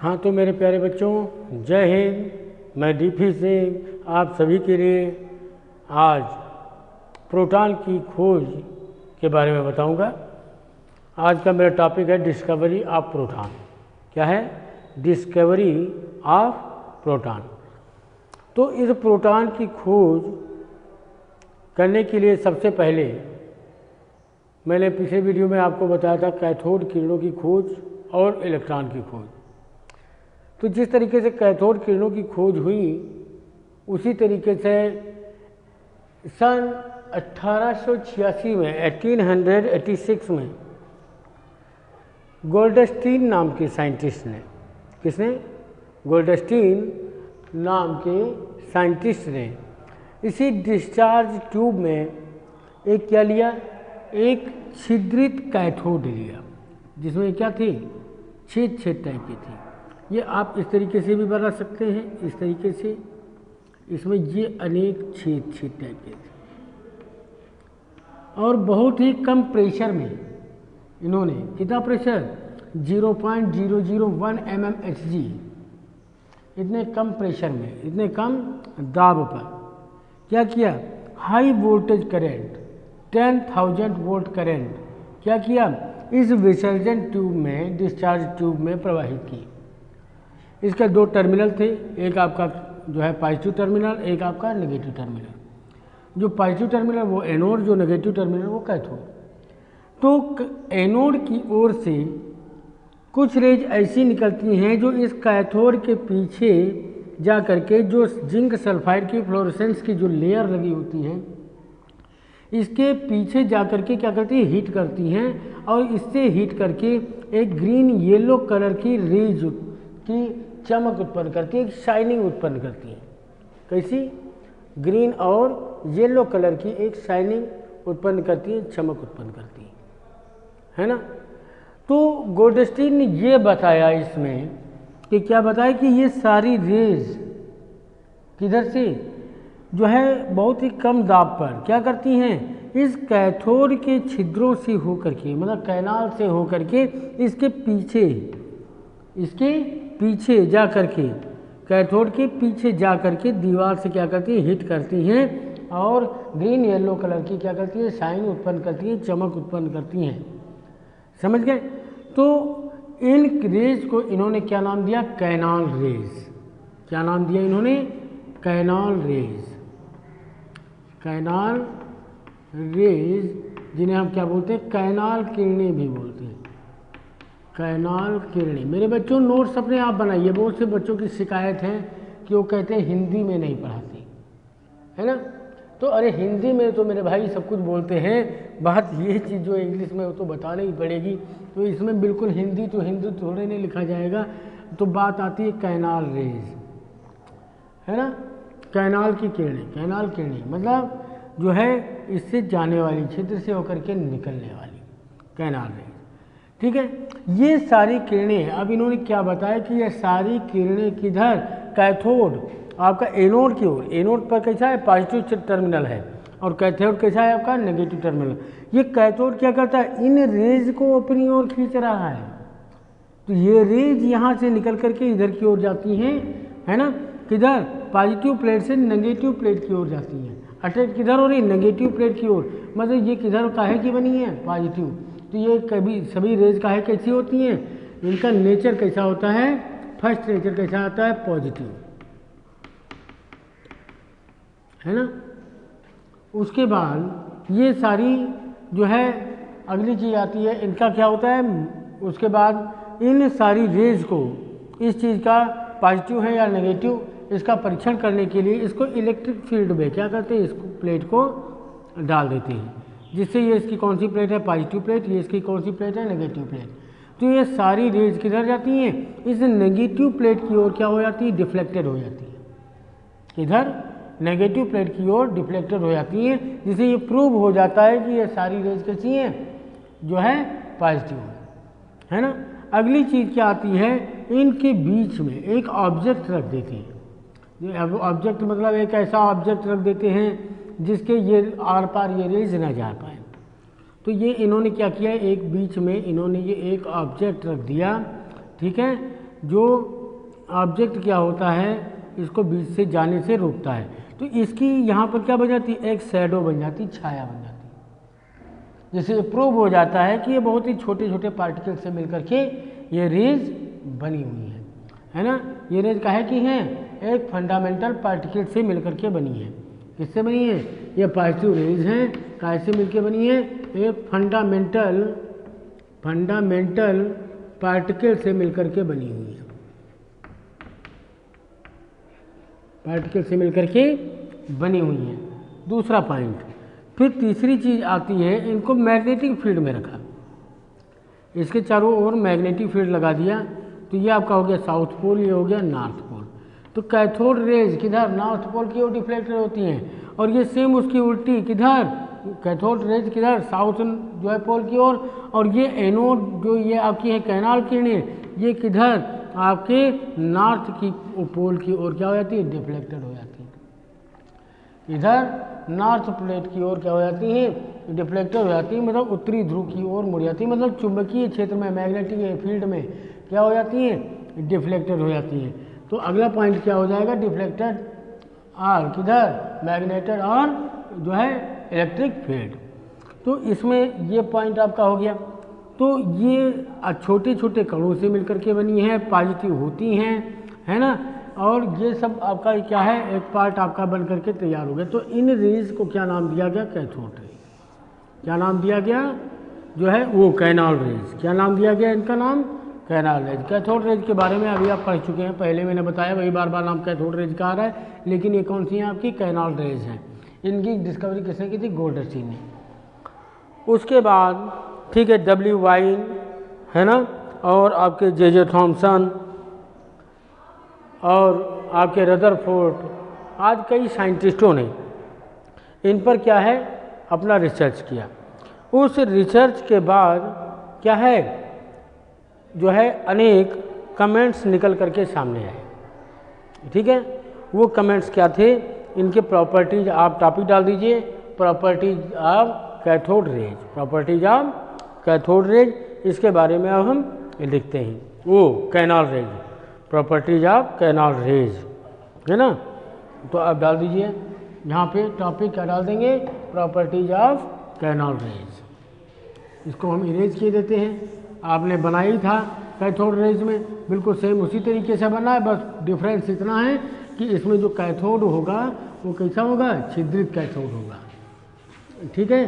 हाँ तो मेरे प्यारे बच्चों, जय हिंद। मैं डीपी सिंह आप सभी के लिए आज प्रोटॉन की खोज के बारे में बताऊंगा। आज का मेरा टॉपिक है डिस्कवरी ऑफ प्रोटॉन। क्या है? Discovery of proton. तो इस प्रोटॉन की खोज करने के लिए सबसे पहले मैंने पिछले वीडियो में आपको बताया था कैथोड किरणों की खोज और इलेक्ट्रॉन की खोज। तो जिस तरीके से कैथोड किरणों की खोज हुई उसी तरीके से सन 1886 में 1886 में गोल्डस्टीन नाम के साइंटिस्ट ने, किसने? गोल्डस्टीन नाम के साइंटिस्ट ने इसी डिस्चार्ज ट्यूब में एक क्या लिया, एक छिद्रित कैथोड लिया जिसमें क्या थी, छेद टाइप की थी। ये आप इस तरीके से भी बना सकते हैं, इस तरीके से। इसमें ये अनेक छेद टाइप के थे और बहुत ही कम प्रेशर में इन्होंने, कितना प्रेशर? 0.001 mmHg, इतने कम प्रेशर में, इतने कम दाब पर क्या किया, high voltage current 10,000 volt current क्या किया, इस विसर्जन ट्यूब में, डिस्चार्ज ट्यूब में प्रवाहित की। इसके दो टर्मिनल थे, एक आपका जो है पॉजिटिव टर्मिनल, एक आपका नेगेटिव टर्मिनल। जो पॉजिटिव टर्मिनल वो एनोड, जो नेगेटिव टर्मिनल वो कैथोड। तो एनोड की ओर से कुछ रेज ऐसी निकलती हैं जो इस कैथोड के पीछे जा करके, जो जिंक सल्फाइड की फ्लोरोसेंस की जो लेयर लगी होती है, इसके पीछे जा करके क्या करती है, हीट करती हैं और इससे हीट करके एक ग्रीन येलो कलर की रेज की चमक उत्पन्न करती है, एक शाइनिंग उत्पन्न करती है। कैसी? ग्रीन और येलो कलर की एक शाइनिंग उत्पन्न करती है, चमक उत्पन्न करती है ना। तो गोल्डस्टीन ने ये बताया इसमें कि क्या बताया कि ये सारी रेज किधर से जो है बहुत ही कम दाब पर क्या करती हैं, इस कैथोड के छिद्रों से होकर के, मतलब कैनाल से होकर के इसके पीछे जा करके, कैथोड के पीछे जा करके दीवार से क्या करती है, हिट करती हैं और ग्रीन येलो कलर की क्या करती है, शाइन उत्पन्न करती है, चमक उत्पन्न करती हैं। समझ गए? तो इन रेज को इन्होंने क्या नाम दिया, कैनाल रेज। क्या नाम दिया इन्होंने? Canal raise. कैनाल रेज, जिन्हें हम क्या बोलते हैं, कैनाल किरणें भी बोलते हैं। कैनाल किरणें। मेरे बच्चों नोट्स अपने आप बनाइए। बहुत से बच्चों की शिकायत है कि वो कहते हैं हिंदी में नहीं पढ़ाती, है ना। तो अरे हिंदी में तो मेरे भाई सब कुछ बोलते हैं, बात ये चीज़ जो इंग्लिश में वो तो बतानी ही पड़ेगी। तो इसमें बिल्कुल हिंदी थोड़े नहीं लिखा जाएगा। तो बात आती है कैनाल रेज, है ना, कैनाल की किरणें। कैनाल किरणें मतलब जो है इससे जाने वाली, छिद्र से होकर के निकलने वाली कैनाल रेज। ठीक है। ये सारी किरणें, अब इन्होंने क्या बताया कि ये सारी किरणें किधर, कैथोड आपका एनोड की ओर। एनोड पर कैसा है, पॉजिटिव टर्मिनल है और कैथोड कैसा है आपका, नेगेटिव टर्मिनल। ये कैथोड क्या करता है, इन रेज को अपनी ओर खींच रहा है। तो ये रेज यहाँ से निकल करके इधर की ओर जाती हैं, है ना, किधर, पॉजिटिव प्लेट से नेगेटिव प्लेट की ओर जाती हैं। अटैक किधर हो रही, नेगेटिव प्लेट की ओर। मतलब ये किधर काहे की बनी है, पॉजिटिव। तो ये कभी सभी रेज काहे कैसी होती हैं, इनका नेचर कैसा होता है, फर्स्ट नेचर कैसा होता है, पॉजिटिव, है ना। उसके बाद ये सारी जो है अगली चीज़ आती है, इनका क्या होता है, उसके बाद इन सारी रेज को, इस चीज़ का पॉजिटिव है या नेगेटिव, इसका परीक्षण करने के लिए इसको इलेक्ट्रिक फील्ड में क्या करते हैं, इसको प्लेट को डाल देते हैं, जिससे ये इसकी कौन सी प्लेट है, पॉजिटिव प्लेट, ये इसकी कौन सी प्लेट है, नेगेटिव प्लेट। तो ये सारी रेज किधर जाती हैं, इस नेगेटिव प्लेट की ओर क्या हो जाती है, डिफ्लेक्टेड हो जाती है। इधर नेगेटिव प्लेट की ओर डिफ्लेक्टेड हो जाती है, जिससे ये प्रूव हो जाता है कि ये सारी रेज कैसी हैं, जो है पॉजिटिव है ना। अगली चीज़ क्या आती है, इनके बीच में एक ऑब्जेक्ट रख देते हैं। ऑब्जेक्ट मतलब एक ऐसा ऑब्जेक्ट रख देते हैं जिसके ये आर पार ये रेज ना जा पाए। तो ये इन्होंने क्या किया, एक बीच में इन्होंने ये एक ऑब्जेक्ट रख दिया, ठीक है, जो ऑब्जेक्ट क्या होता है इसको बीच से जाने से रोकता है। तो इसकी यहाँ पर क्या बन जाती है, एक शैडो बन जाती है, छाया बन जाती है, जिससे प्रूव हो जाता है कि ये बहुत ही छोटे छोटे पार्टिकल से मिलकर के ये रेज बनी हुई है ना। ये रेज काहे की हैं, एक फंडामेंटल पार्टिकल से मिलकर के बनी है। किससे बनी है, ये पॉजिटिव रेज हैं, काहे से मिलकर बनी है, एक फंडामेंटल पार्टिकल से मिलकर के बनी हुई है, पार्टिकल से मिलकर के बनी हुई है। दूसरा पॉइंट, फिर तीसरी चीज आती है, इनको मैग्नेटिक फील्ड में रखा, इसके चारों ओर मैग्नेटिक फील्ड लगा दिया, तो ये आपका हो गया साउथ पोल, ये हो गया नॉर्थ पोल। तो कैथोड रेज किधर, नॉर्थ पोल की ओर डिफ्लेक्टेड होती हैं, और ये सेम उसकी उल्टी किधर, कैथोड रेज किधर, साउथ जो है पोल की ओर, और ये एनोड जो ये आपकी है कैनाल किरणें, ये किधर आपके नॉर्थ की पोल की ओर क्या हो जाती है, डिफ्लेक्टेड हो जाती है। इधर नॉर्थ प्लेट की ओर क्या हो जाती है, डिफ्लेक्टेड हो जाती है, मतलब उत्तरी ध्रुव की ओर मुड़ जाती है, मतलब चुंबकीय क्षेत्र में मैग्नेटिक फील्ड में क्या हो जाती है, डिफ्लेक्टेड हो जाती है। तो अगला पॉइंट क्या हो जाएगा, डिफ्लेक्टेड और किधर, मैग्नेटेड और जो है इलेक्ट्रिक फील्ड। तो इसमें ये पॉइंट आपका हो गया। तो ये छोटे छोटे कणों से मिलकर के बनी है, पॉजिटिव होती हैं, है ना, और ये सब आपका क्या है, एक पार्ट आपका बन करके तैयार हो गया। तो इन रेज को क्या नाम दिया गया, कैथोड रेज। क्या नाम दिया गया, जो है वो कैनाल रेज। क्या नाम दिया गया इनका नाम, कैनाल रेज। कैथोड रेज के बारे में अभी आप पढ़ चुके हैं, पहले मैंने बताया, वही बार बार नाम कैथोड रेज का आ रहा है, लेकिन ये कौन सी हैं आपकी, कैनाल रेज हैं। इनकी डिस्कवरी किसने की थी, गोल्डस्टी ने। उसके बाद ठीक है, डब्ल्यू वाइन है ना, और आपके जे थॉमसन और आपके रदरफोर्ड, आज कई साइंटिस्टों ने इन पर क्या है अपना रिसर्च किया। उस रिसर्च के बाद क्या है, जो है अनेक कमेंट्स निकल करके सामने आए। ठीक है, वो कमेंट्स क्या थे, इनके प्रॉपर्टीज आप टॉपिक डाल दीजिए, properties of cathode rays, properties of cathode rays, इसके बारे में अब हम लिखते हैं। वो canal raise, properties of canal raise, है ना। तो आप डाल दीजिए यहाँ पे टॉपिक क्या डाल देंगे, प्रॉपर्टीज ऑफ कैनाल रेज। इसको हम इरेज किए देते हैं। आपने बनाई था कैथोड रेज में, बिल्कुल सेम उसी तरीके से बना है, बस डिफरेंस इतना है कि इसमें जो कैथोड होगा वो कैसा होगा, छिद्रित कैथोड होगा। ठीक है,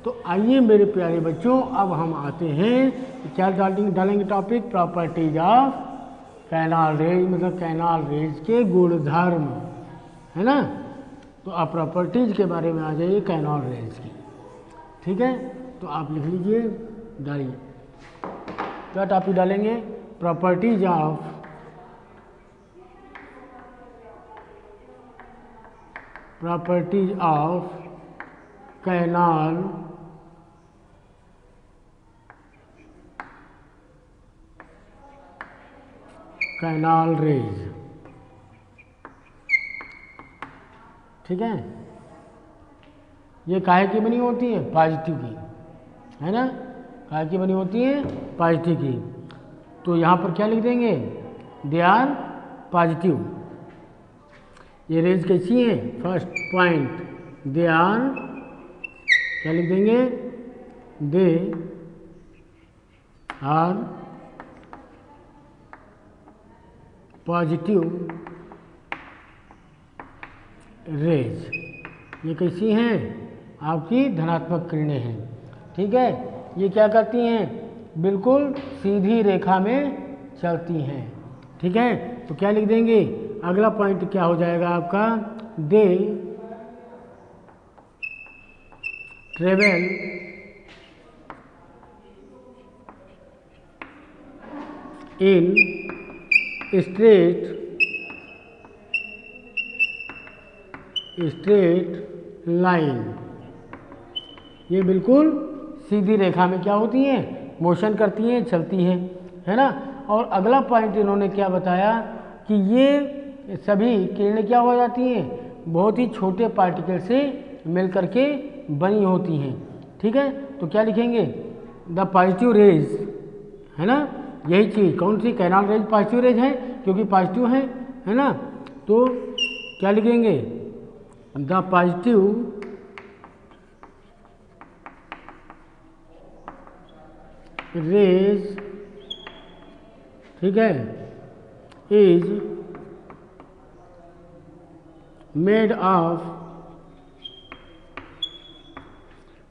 तो आइए मेरे प्यारे बच्चों, अब हम आते हैं क्या डालेंगे topic, properties of canal raise, मतलब कैनाल रेज के गुणधर्म, है ना। तो आप प्रॉपर्टीज के बारे में आ जाइए कैनाल रेज की। ठीक है, तो आप लिख लीजिए, डालिए क्या टॉपिक डालेंगे, प्रॉपर्टीज ऑफ कैनाल रेज। ठीक है, ये काहे की बनी होती है, पॉजिटिव की, है ना, काहे की बनी होती है, पॉजिटिव की। तो यहाँ पर क्या लिख देंगे, दे आर पॉजिटिव। ये रेज कैसी है, फर्स्ट पॉइंट, दे आर, क्या लिख देंगे, दे आर पॉजिटिव रेज। ये कैसी हैं, आपकी धनात्मक किरणें हैं। ठीक है, ये क्या करती हैं, बिल्कुल सीधी रेखा में चलती हैं। ठीक है, तो क्या लिख देंगे, अगला पॉइंट क्या हो जाएगा आपका, they travel in straight line. ये बिल्कुल सीधी रेखा में क्या होती हैं, मोशन करती हैं, चलती हैं, है ना। और अगला पॉइंट इन्होंने क्या बताया कि ये सभी किरणें क्या हो जाती हैं, बहुत ही छोटे पार्टिकल से मिलकर के बनी होती हैं। ठीक है, तो क्या लिखेंगे, द पॉजिटिव रेज, है ना, यही चीज़ कौन सी, कैनाल रेज पॉजिटिव रेज है क्योंकि पॉजिटिव है ना, तो क्या लिखेंगे, द पॉजिटिव रेज, ठीक है, इज मेड ऑफ,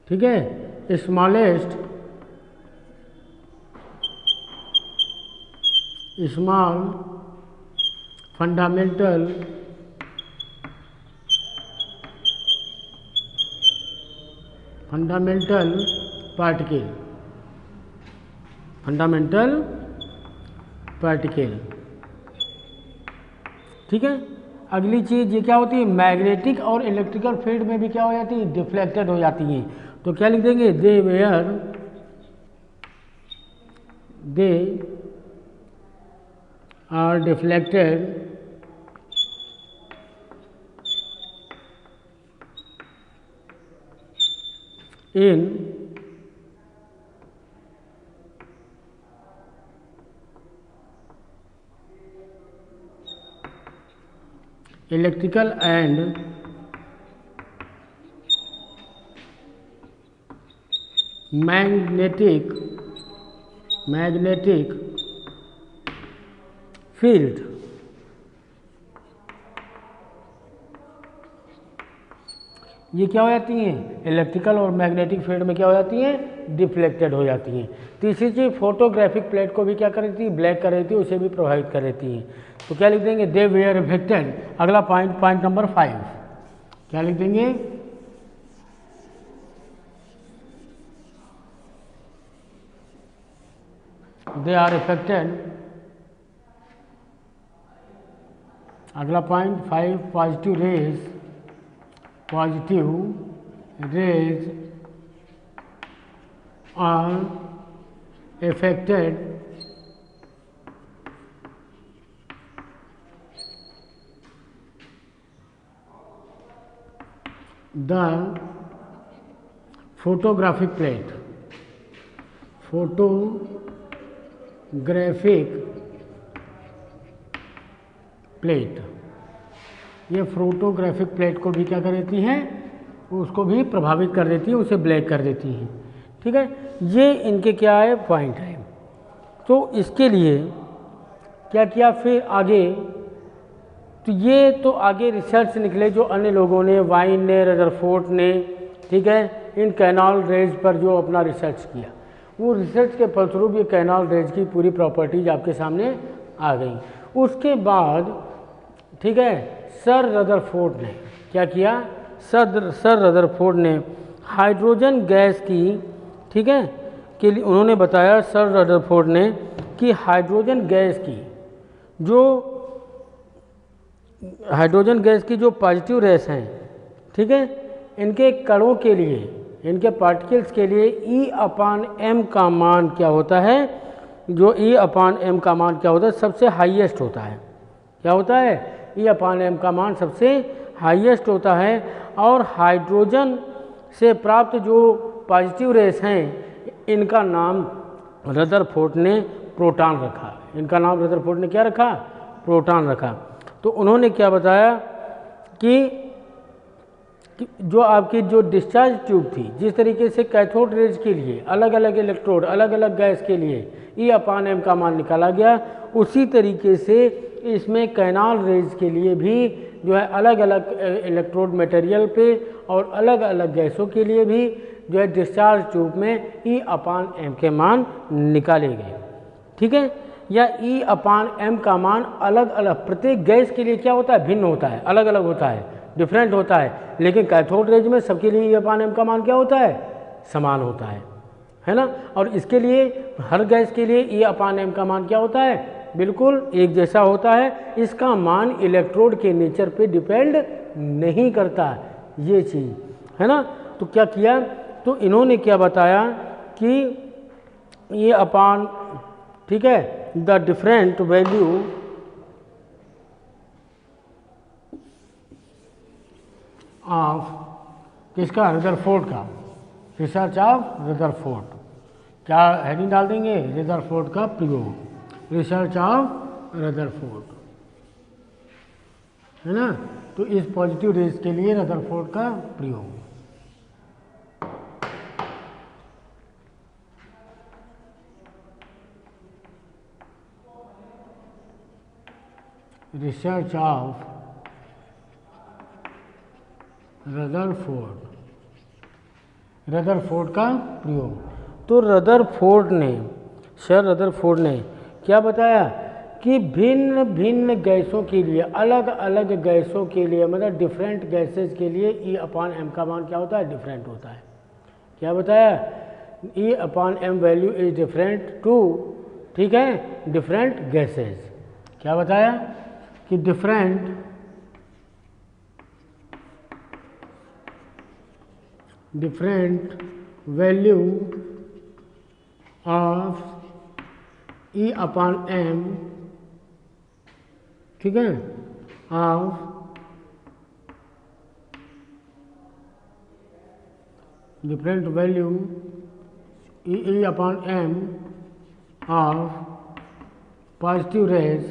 ठीक है, smallest small fundamental particle, fundamental particle, ठीक है। अगली चीज़ ये क्या होती है, मैग्नेटिक और इलेक्ट्रिकल फील्ड में भी क्या हो जाती है, डिफ्लेक्टेड हो जाती हैं। तो क्या लिख देंगे, they are deflected in electrical and magnetic field. ये क्या हो जाती हैं, इलेक्ट्रिकल और मैग्नेटिक फील्ड में क्या हो जाती हैं, डिफ्लेक्टेड हो जाती हैं। तीसरी चीज़, फोटोग्राफिक प्लेट को भी क्या कर देती है, ब्लैक कर देती है, उसे भी प्रभावित कर देती हैं। तो क्या लिख देंगे, दे वेयर रिफ्लेक्टेड। अगला पॉइंट नंबर 5 क्या लिख देंगे, दे आर इफेक्टेड। अगला point 5, positive raise are affected the photographic plate, ये फोटोग्राफिक प्लेट को भी क्या कर देती हैं, उसको भी प्रभावित कर देती है, उसे ब्लैक कर देती हैं, ठीक है। ये इनके क्या है, पॉइंट है। तो इसके लिए क्या किया फिर आगे, तो ये तो आगे रिसर्च निकले जो अन्य लोगों ने, वाइन ने, रदरफोर्ड ने, ठीक है, इन कैनाल रेज पर जो अपना रिसर्च किया, वो रिसर्च के फलस्वरूप ये कैनाल रेज की पूरी प्रॉपर्टीज आपके सामने आ गई। उसके बाद, ठीक है, सर रदरफोर्ड ने क्या किया, सर रदरफोर्ड ने हाइड्रोजन गैस की, ठीक है, के लिए उन्होंने बताया, सर रदरफोर्ड ने, कि हाइड्रोजन गैस की जो पॉजिटिव रेस हैं, ठीक है, इनके कणों के लिए, इनके पार्टिकल्स के लिए E/m का मान क्या होता है, जो E/m का मान क्या होता है, सबसे हाईएस्ट होता है। क्या होता है, E/m का मान सबसे हाईएस्ट होता है। और हाइड्रोजन से प्राप्त जो पॉजिटिव रेस हैं, इनका नाम रदरफोर्ड ने प्रोटॉन रखा। इनका नाम रदरफोर्ड ने क्या रखा, प्रोटॉन रखा। तो उन्होंने क्या बताया कि जो आपकी जो डिस्चार्ज ट्यूब थी, जिस तरीके से कैथोड रेज के लिए अलग अलग इलेक्ट्रोड, अलग अलग गैस के लिए E/m का मान निकाला गया, उसी तरीके से इसमें कैनाल रेज के लिए भी जो है अलग अलग इलेक्ट्रोड मटेरियल पे और अलग अलग गैसों के लिए भी जो है डिस्चार्ज ट्यूब में E/m के मान निकाले गए, ठीक है। या E/m का मान अलग अलग प्रत्येक गैस के लिए क्या होता है, भिन्न होता है, अलग अलग होता है, डिफरेंट होता है। लेकिन कैथोड रेज में सबके लिए E/m का मान क्या होता है, समान होता है ना। और इसके लिए हर गैस के लिए E/m का मान क्या होता है, बिल्कुल एक जैसा होता है। इसका मान इलेक्ट्रोड के नेचर पे डिपेंड नहीं करता, ये चीज़ है ना। तो क्या किया, तो इन्होंने क्या बताया कि E/, ठीक है, द डिफरेंट वैल्यू ऑफ किसका, रदरफोर्ड का, रिसर्च ऑफ रदरफोर्ड क्या हेडिंग डाल देंगे? रदरफोर्ड का प्रयोग, रिसर्च ऑफ रदरफोर्ड, है ना। तो इस पॉजिटिव रेज के लिए रदरफोर्ड का प्रयोग। रिसर्च ऑफ रदरफोर्ड, रदरफोर्ड का प्रयोग। तो रदरफोर्ड ने, सर रदरफोर्ड ने क्या बताया कि भिन्न भिन्न गैसों के लिए, अलग अलग गैसों के लिए, मतलब डिफरेंट गैसेज के लिए E/m का मान क्या होता है? डिफरेंट होता है। क्या बताया? E/m value is different to, ठीक है, डिफरेंट गैसेज। क्या बताया कि डिफरेंट वैल्यू ऑफ E/m, ठीक है, of different value E/m of positive raise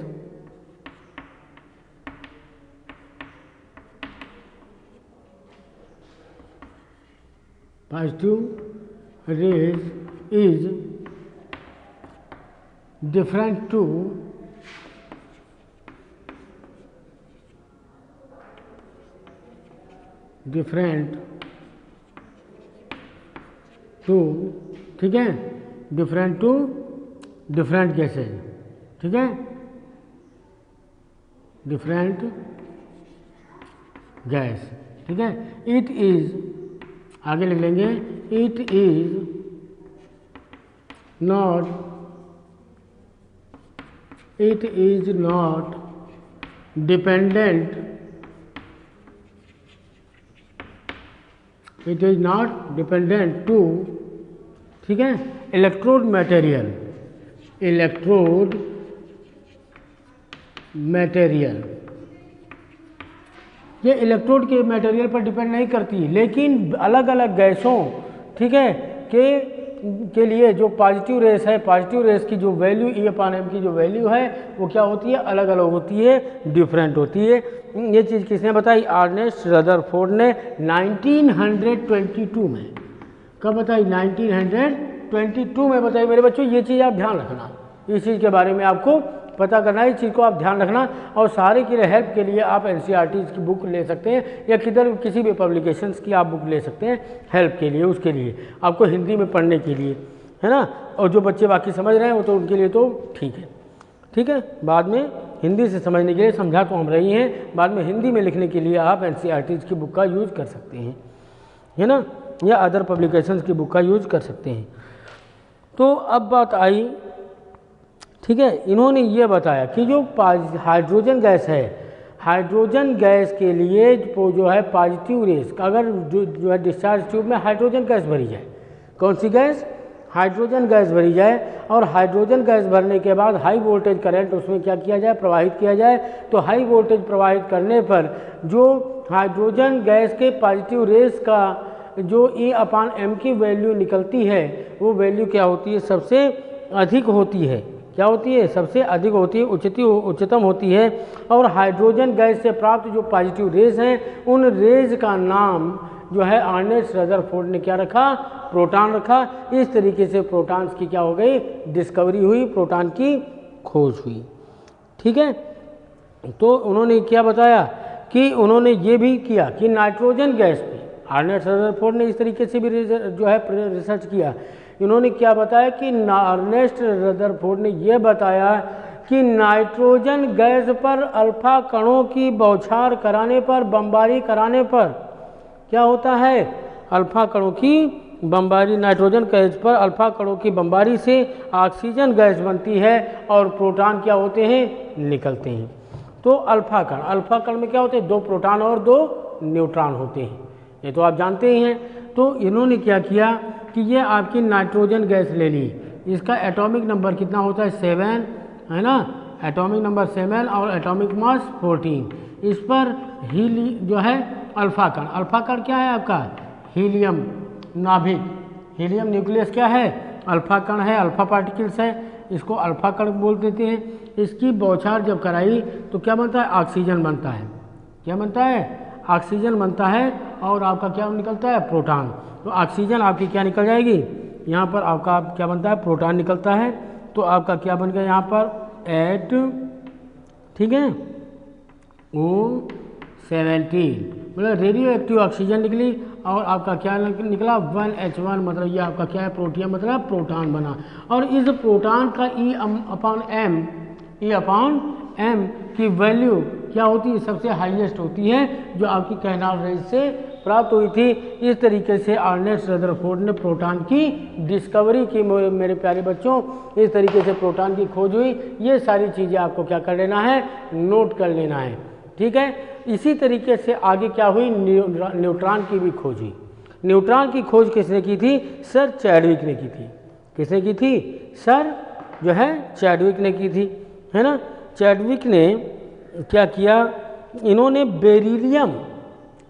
is different to ठीक है, डिफरेंट टू डिफरेंट गैसेज, ठीक है, डिफरेंट गैस, ठीक है। इट इज, आगे लिख लेंगे, it is not dependent, it is not dependent to, ठीक है, इलेक्ट्रोड मटेरियल, ये इलेक्ट्रोड के मटेरियल पर डिपेंड नहीं करती, लेकिन अलग अलग गैसों, ठीक है, के लिए जो पॉजिटिव रेस है, पॉजिटिव रेस की जो वैल्यू E/m की जो वैल्यू है वो क्या होती है? अलग अलग होती है, डिफरेंट होती है। ये चीज़ किसने बताई? अर्नेस्ट रदरफोर्ड ने 1922 में। कब बताई? 1922 में बताई। मेरे बच्चों ये चीज़ आप ध्यान रखना, इस चीज़ के बारे में आपको पता करना है, इस चीज़ को आप ध्यान रखना। और सारे के लिए हेल्प के लिए आप NCERT की बुक ले सकते हैं, या किधर किसी भी पब्लिकेशंस की आप बुक ले सकते हैं हेल्प के लिए, उसके लिए आपको हिंदी में पढ़ने के लिए, है ना। और जो बच्चे बाकी समझ रहे हैं वो तो उनके लिए तो ठीक है, ठीक है। बाद में हिंदी से समझने के लिए समझा तो हम रही हैं, बाद में हिंदी में लिखने के लिए आप NCERT की बुक का यूज़ कर सकते हैं, है ना, या अदर पब्लिकेशंस की बुक का यूज़ कर सकते हैं। तो अब बात आई, ठीक है, इन्होंने ये बताया कि जो हाइड्रोजन गैस है, हाइड्रोजन गैस के लिए जो है पॉजिटिव रेस, अगर जो है डिस्चार्ज ट्यूब में हाइड्रोजन गैस भरी जाए, कौन सी गैस? हाइड्रोजन गैस भरी जाए, और हाइड्रोजन गैस भरने के बाद हाई वोल्टेज करंट उसमें क्या किया जाए? प्रवाहित किया जाए। तो हाई वोल्टेज प्रवाहित करने पर जो हाइड्रोजन गैस के पॉजिटिव रेस का जो E/m की वैल्यू निकलती है, वो वैल्यू क्या होती है? सबसे अधिक होती है। क्या होती है? सबसे अधिक होती है, उच्चतम होती है। और हाइड्रोजन गैस से प्राप्त जो पॉजिटिव रेज हैं, उन रेज का नाम जो है अर्नेस्ट रदरफोर्ड ने क्या रखा? प्रोटॉन रखा। इस तरीके से प्रोटॉन्स की क्या हो गई? डिस्कवरी हुई, प्रोटॉन की खोज हुई, ठीक है। तो उन्होंने क्या बताया कि उन्होंने ये भी किया कि नाइट्रोजन गैस पे अर्नेस्ट रदरफोर्ड ने इस तरीके से भी जो है रिसर्च किया। इन्होंने क्या बताया कि अर्नेस्ट रदरफोर्ड ने यह बताया कि नाइट्रोजन गैस पर अल्फा कणों की बौछार कराने पर, बमबारी कराने पर क्या होता है? अल्फा कणों की बमबारी, नाइट्रोजन गैस पर अल्फा कणों की बमबारी से ऑक्सीजन गैस बनती है और प्रोटॉन क्या होते हैं? निकलते हैं। तो अल्फा कण में क्या होते हैं? 2 प्रोटॉन और 2 न्यूट्रॉन होते हैं, ये तो आप जानते ही हैं। तो इन्होंने क्या किया कि ये आपकी नाइट्रोजन गैस ले ली, इसका एटॉमिक नंबर कितना होता है? 7, है ना, एटॉमिक नंबर 7 और एटॉमिक मास 14। इस पर जो है अल्फा कण क्या है आपका? हीलियम नाभिक, हीलियम न्यूक्लियस क्या है? अल्फा कण है, अल्फा पार्टिकल्स है, इसको अल्फा कण बोल देते हैं। इसकी बौछार जब कराई तो क्या बनता है, ऑक्सीजन बनता है। क्या बनता है, ऑक्सीजन बनता है और आपका क्या निकलता है, प्रोटॉन। तो ऑक्सीजन आपकी क्या निकल जाएगी, यहाँ पर आपका क्या बनता है, प्रोटॉन निकलता है। तो आपका क्या बन गया यहाँ पर 8, ठीक है, O17, मतलब रेडियो एक्टिव ऑक्सीजन निकली और आपका क्या निकला 1H1, मतलब ये आपका क्या है, प्रोटियम, मतलब प्रोटॉन बना। और इस प्रोटॉन का E/m की वैल्यू क्या होती है, सबसे हाईएस्ट होती है, जो आपकी कैनाल रेज से प्राप्त हुई थी। इस तरीके से अर्नेस्ट रदरफोर्ड ने प्रोटॉन की डिस्कवरी की मेरे प्यारे बच्चों। इस तरीके से प्रोटॉन की खोज हुई। ये सारी चीज़ें आपको क्या कर लेना है, नोट कर लेना है, ठीक है। इसी तरीके से आगे क्या हुई, न्यूट्रॉन की भी खोज हुई। न्यूट्रॉन की खोज किसने की थी, सर चैडविक ने की थी। किसने की थी, सर जो है चैडविक ने की थी, है ना। चैडविक ने क्या किया, इन्होंने बेरिलियम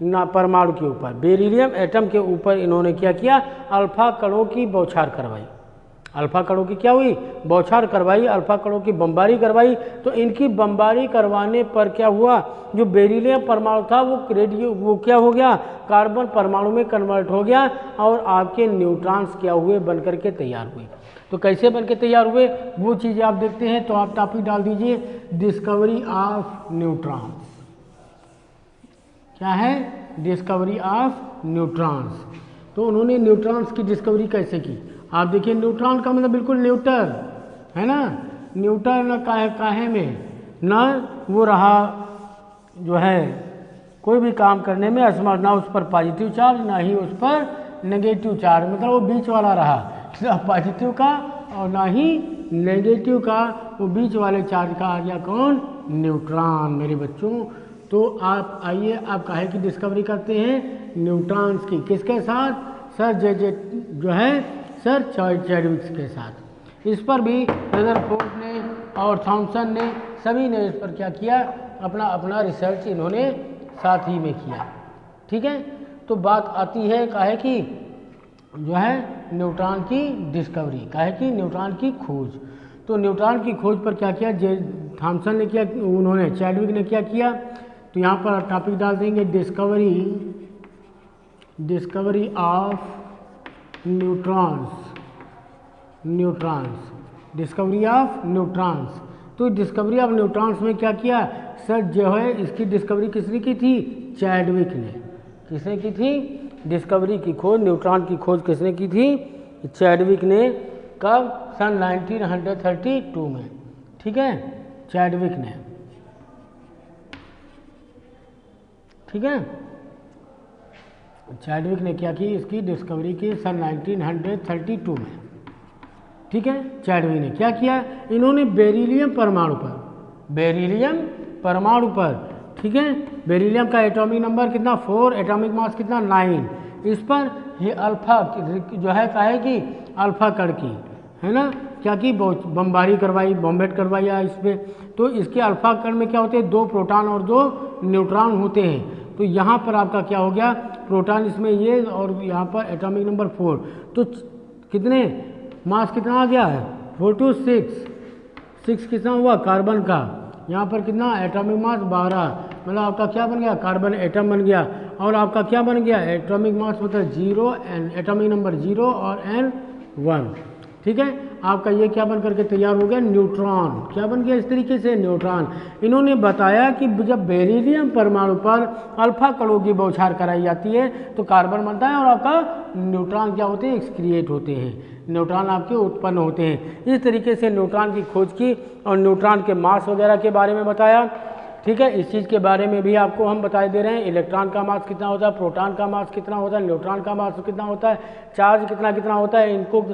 ना परमाणु के ऊपर, बेरिलियम एटम के ऊपर इन्होंने क्या किया, अल्फा कणों की बौछार करवाई। अल्फा कणों की क्या हुई, बौछार करवाई, अल्फा कणों की बमबारी करवाई। तो इनकी बमबारी करवाने पर क्या हुआ, जो बेरिलियम परमाणु था वो क्या हो गया, कार्बन परमाणु में कन्वर्ट हो गया और आपके न्यूट्रॉन्स क्या हुए, बनकर के तैयार हुए। तो कैसे बनकर तैयार हुए वो चीज़ें आप देखते हैं। तो आप टॉपिक डाल दीजिए डिस्कवरी ऑफ न्यूट्रॉन्स। क्या है, डिस्कवरी ऑफ न्यूट्रॉन्स। तो उन्होंने न्यूट्रॉन्स की डिस्कवरी कैसे की, आप देखिए। न्यूट्रॉन का मतलब बिल्कुल न्यूटर, है ना, न्यूटर न काहे में, न वो रहा जो है कोई भी काम करने में असमर्थ, ना उस पर पॉजिटिव चार्ज ना ही उस पर नेगेटिव चार्ज, मतलब वो बीच वाला रहा, ना पॉजिटिव का और ना ही नेगेटिव का, वो बीच वाले चार्ज का आ गया कौन, न्यूट्रॉन मेरे बच्चों। तो आप आइए, आप काहे की डिस्कवरी करते हैं, न्यूट्रॉन्स की। किसके साथ, सर जो है सर चैडविक के साथ। इस पर भी रदरफोर्ड ने और थॉमसन ने, सभी ने इस पर क्या किया, अपना अपना रिसर्च इन्होंने साथ ही में किया, ठीक है। तो बात आती है काहे की, जो है न्यूट्रॉन की डिस्कवरी, काहे की, न्यूट्रॉन की खोज। तो न्यूट्रॉन की खोज पर क्या किया, थॉमसन ने किया, उन्होंने चैडविक ने क्या किया। तो यहाँ पर टॉपिक डाल देंगे discovery of neutrons, discovery of neutrons. तो डिस्कवरी ऑफ न्यूट्रॉन्स में क्या किया, सर जो है इसकी डिस्कवरी किसने की थी, चैडविक ने। किसने की थी, डिस्कवरी की खोज, न्यूट्रॉन की खोज किसने की थी, चैडविक ने। कब, सन 1932 में, ठीक है, चैडविक ने, ठीक है। चैडविक ने क्या की, इसकी डिस्कवरी की सन 1932 में, ठीक है। चैडविक ने क्या किया, इन्होंने बेरिलियम परमाणु पर, ठीक है, बेरिलियम का एटॉमिक नंबर कितना 4, एटॉमिक मास कितना 9, इस पर ये अल्फा जो है काहे की, अल्फा कण की, है ना, क्या की, बमबारी करवाई, बॉम्बेट करवाया इस पर। तो इसके अल्फा कण में क्या होते हैं, 2 प्रोटॉन और 2 न्यूट्रॉन होते हैं। तो यहाँ पर आपका क्या हो गया, प्रोटॉन इसमें ये और यहाँ पर एटॉमिक नंबर 4। तो कितने मास कितना आ गया है, 4 to 6 कितना हुआ कार्बन का, यहाँ पर कितना एटॉमिक मास 12, मतलब आपका क्या बन गया, कार्बन एटम बन गया। और आपका क्या बन गया, एटॉमिक मास मतलब 0 एन, एटॉमिक नंबर 0 और N1, ठीक है। आपका ये क्या बन करके तैयार हो गया, न्यूट्रॉन। क्या बन गया इस तरीके से, न्यूट्रॉन। इन्होंने बताया कि जब बेरिलियम परमाणु पर अल्फा कणों की बौछार कराई जाती है तो कार्बन बनता है और आपका न्यूट्रॉन क्या होते हैं, एक्सक्रिएट होते हैं, न्यूट्रॉन आपके उत्पन्न होते हैं। इस तरीके से न्यूट्रॉन की खोज की और न्यूट्रॉन के मास वगैरह के बारे में बताया, ठीक है। इस चीज़ के बारे में भी आपको हम बता दे रहे हैं, इलेक्ट्रॉन का मास कितना होता है, प्रोटॉन का मास कितना होता है, न्यूट्रॉन का मास कितना होता है, चार्ज कितना होता है, इनको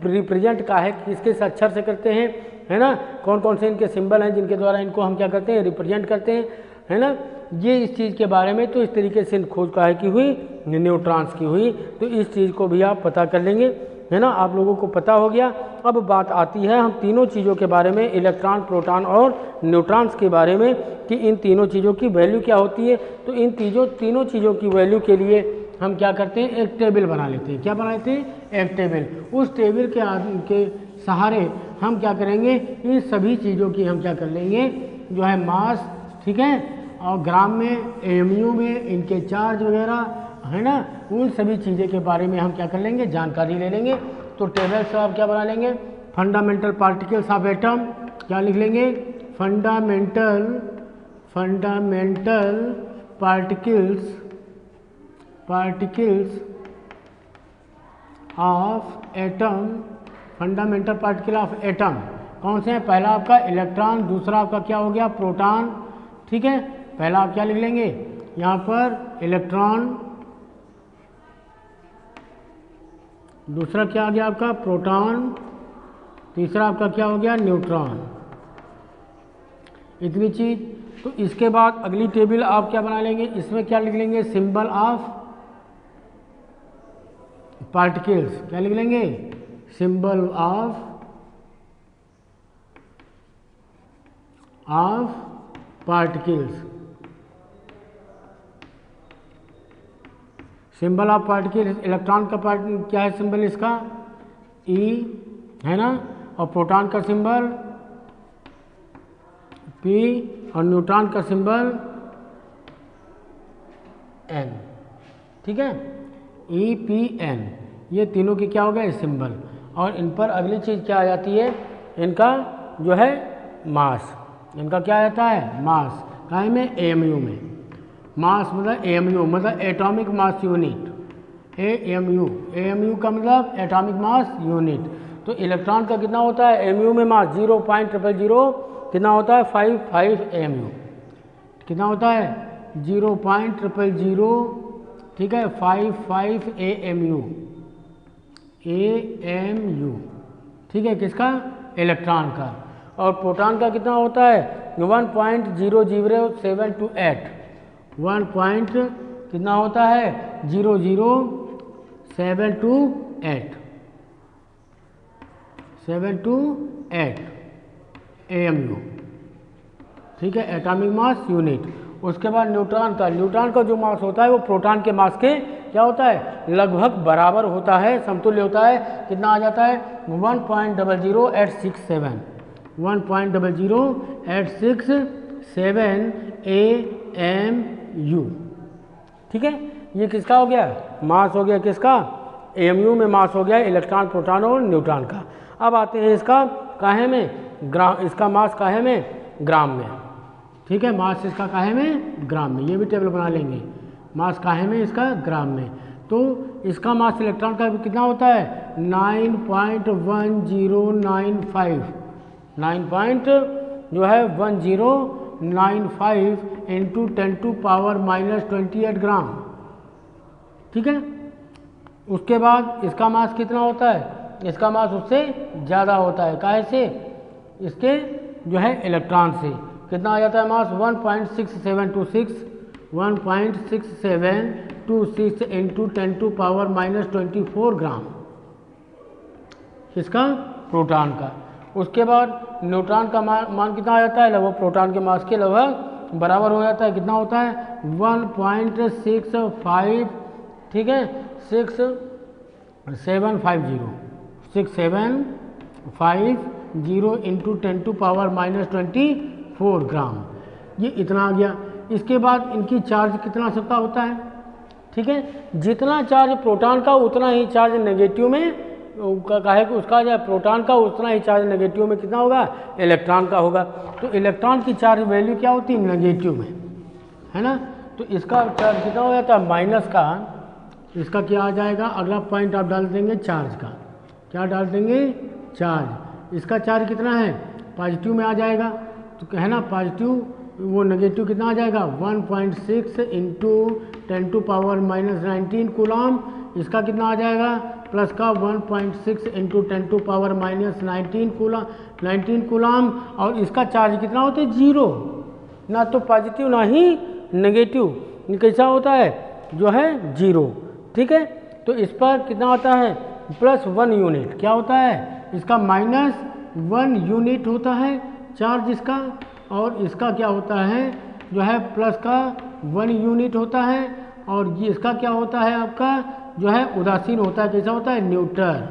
रिप्रेजेंट का है किसके अक्षर से करते हैं, है ना, कौन कौन से इनके सिंबल हैं जिनके द्वारा इनको हम क्या करते हैं, रिप्रेजेंट करते हैं, है ना। ये इस चीज़ के बारे में, तो इस तरीके से खोज काहे की हुई, न्यूट्रॉन्स की हुई। तो इस चीज़ को भी आप पता कर लेंगे, है ना, आप लोगों को पता हो गया। अब बात आती है हम तीनों चीज़ों के बारे में, इलेक्ट्रॉन, प्रोटॉन और न्यूट्रॉन्स के बारे में, कि इन तीनों चीज़ों की वैल्यू क्या होती है। तो इन तीनों चीज़ों की वैल्यू के लिए हम क्या करते हैं, एक टेबल बना लेते हैं। क्या बना लेते हैं, एक टेबल। उस टेबल के सहारे हम क्या करेंगे, इन सभी चीज़ों की हम क्या कर लेंगे, जो है मास, ठीक है, और ग्राम में, एएमयू में इनके चार्ज वगैरह है ना, उन सभी चीज़ों के बारे में हम क्या कर लेंगे, जानकारी ले लेंगे। तो टेबल से आप क्या बना लेंगे, फंडामेंटल पार्टिकल्स ऑफ एटम, क्या लिख लेंगे, fundamental particles of atom. Fundamental particle of atom कौन से हैं, पहला आपका इलेक्ट्रॉन, दूसरा आपका क्या हो गया, प्रोटॉन, ठीक है। पहला आप क्या लिख लेंगे यहाँ पर, इलेक्ट्रॉन, दूसरा क्या आ गया आपका, प्रोटॉन, तीसरा आपका क्या हो गया, न्यूट्रॉन, इतनी चीज। तो इसके बाद अगली टेबल आप क्या बना लेंगे, इसमें क्या लिख लेंगे, सिंबल ऑफ पार्टिकल्स, क्या लिख लेंगे, symbol of particles. Symbol of particle, electron का क्या है सिंबल इसका, ई है ना, और प्रोटॉन का सिंबल पी, और न्यूट्रॉन का सिंबल एन, ठीक है, ई पी एन, ये तीनों की क्या हो गया, सिंबल। और इन पर अगली चीज़ क्या आ जाती है, इनका जो है मास, इनका क्या आता है, मास, काहे में, एएमयू में। मास मतलब एएमयू मतलब एटॉमिक मास यूनिट, एएमयू का मतलब एटॉमिक मास यूनिट। तो इलेक्ट्रॉन का कितना होता है एएमयू में मास, 0.000 कितना होता है, 55 एएमयू, कितना होता है, 0.000, ठीक है, 55 एएमयू, ठीक है, किसका, इलेक्ट्रॉन का। और प्रोटॉन का कितना होता है, 1.00728, 1 पॉइंट कितना होता है, 00728 एएमयू, ठीक है, एटॉमिक मास यूनिट। उसके बाद न्यूट्रॉन का जो मास होता है वो प्रोटॉन के मास के क्या होता है, लगभग बराबर होता है, समतुल्य होता है। कितना आ जाता है, 1.00867, 1.00867 एएमयू, ठीक है। ये किसका हो गया, मास हो गया, किसका, एएमयू में मास हो गया इलेक्ट्रॉन, प्रोटॉन और न्यूट्रॉन का। अब आते हैं इसका काहे में, इसका मास काहे में, ग्राम में, ठीक है, मास इसका काहे में, ग्राम में। ये भी टेबल बना लेंगे, मास काहे में, इसका ग्राम में। तो इसका मास इलेक्ट्रॉन का कितना होता है, 9.1095, 9.1095 इंटू 10⁻⁻28 ग्राम, ठीक है। उसके बाद इसका मास कितना होता है, इसका मास उससे ज़्यादा होता है, काहे से, इसके जो है इलेक्ट्रॉन से। कितना आ जाता है मास, 1.6726 इंटू 10⁻⁻24 ग्राम, किसका, प्रोटॉन का। उसके बाद न्यूट्रॉन का मान कितना आ जाता है, लगभग प्रोटॉन के मास के लगभग बराबर हो जाता है। कितना होता है, 1.65, ठीक है, 6750 इंटू 10⁻⁻24 ग्राम, ये इतना आ गया। इसके बाद इनकी चार्ज कितना सकता होता है, ठीक है, जितना चार्ज प्रोटॉन का उतना ही चार्ज नेगेटिव में काहे कि उसका जो प्रोटॉन का उतना ही चार्ज नेगेटिव में कितना होगा, इलेक्ट्रॉन का होगा। तो इलेक्ट्रॉन की चार्ज वैल्यू क्या होती है, नेगेटिव में, है ना। तो इसका चार्ज कितना हो जाता है, माइनस का, इसका क्या आ जाएगा, अगला पॉइंट आप डाल देंगे चार्ज का, क्या डाल देंगे, चार्ज। इसका चार्ज कितना है, पॉजिटिव में आ जाएगा, तो है ना, पॉजिटिव, वो नेगेटिव कितना आ जाएगा, 1.6 इंटू 10⁻⁻19 कूलम। इसका कितना आ जाएगा, प्लस का 1.6 इंटू 10⁻⁻19 कूलम। और इसका चार्ज कितना होता है, 0, ना तो पॉजिटिव ना ही नेगेटिव, कैसा होता है, जो है 0, ठीक है। तो इस पर कितना होता है, +1 यूनिट, क्या होता है, इसका -1 यूनिट होता है चार्ज इसका, और इसका क्या होता है, जो है प्लस का 1 यूनिट होता है। और ये इसका क्या होता है आपका जो है उदासीन होता है। कैसा होता है? न्यूट्रल।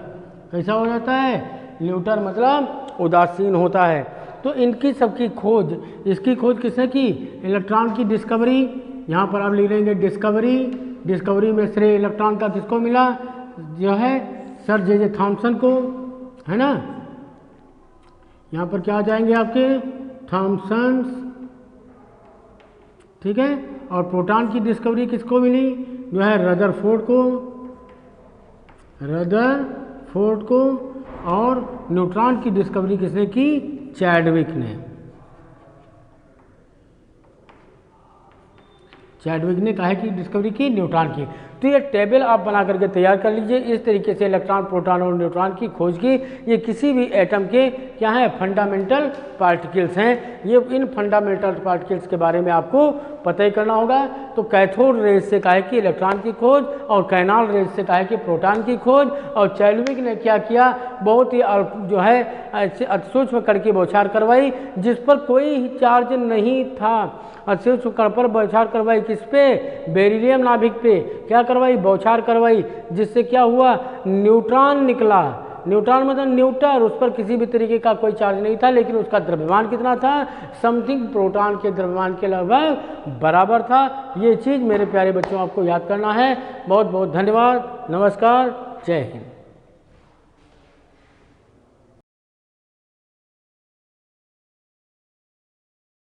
कैसा हो जाता है? न्यूट्रल मतलब उदासीन होता है। तो इनकी सबकी खोज, इसकी खोज किसने की? इलेक्ट्रॉन की डिस्कवरी, यहाँ पर आप लिख लेंगे डिस्कवरी। डिस्कवरी में श्रेय इलेक्ट्रॉन का किसको मिला? जो है सर जे थॉमसन को, है ना। यहाँ पर क्या आ जाएंगे आपके? थॉमसन, ठीक है। और प्रोटॉन की डिस्कवरी किसको मिली? जो है रदरफोर्ड को, रदरफोर्ड को। और न्यूट्रॉन की डिस्कवरी किसने की? चैडविक ने। चैडविक ने कहा कि डिस्कवरी की न्यूट्रॉन की। तो ये टेबल आप बना करके तैयार कर लीजिए। इस तरीके से इलेक्ट्रॉन, प्रोटॉन और न्यूट्रॉन की खोज की। ये किसी भी एटम के क्या हैं? फंडामेंटल पार्टिकल्स हैं। ये इन फंडामेंटल पार्टिकल्स के बारे में आपको पता ही करना होगा। तो कैथोड रेज से कहा कि इलेक्ट्रॉन की खोज, और कैनाल रेज से कहा कि प्रोटॉन की खोज। और चैडविक ने क्या किया? बहुत ही जो है सूक्ष्म कण की बौछार करवाई, जिस पर कोई चार्ज नहीं था। सूक्ष्म कण पर बौछार करवाई, किस पे? बेरिलियम नाभिक पे क्या करवाई? बौछार करवाई, जिससे क्या हुआ? न्यूट्रॉन निकला। न्यूट्रॉन मतलब न्यूट्रल, उस पर किसी भी तरीके का कोई चार्ज नहीं था, लेकिन उसका द्रव्यमान कितना था? समथिंग प्रोटॉन के द्रव्यमान के लगभग बराबर था। ये चीज़ मेरे प्यारे बच्चों आपको याद करना है। बहुत बहुत धन्यवाद। नमस्कार। जय हिंद।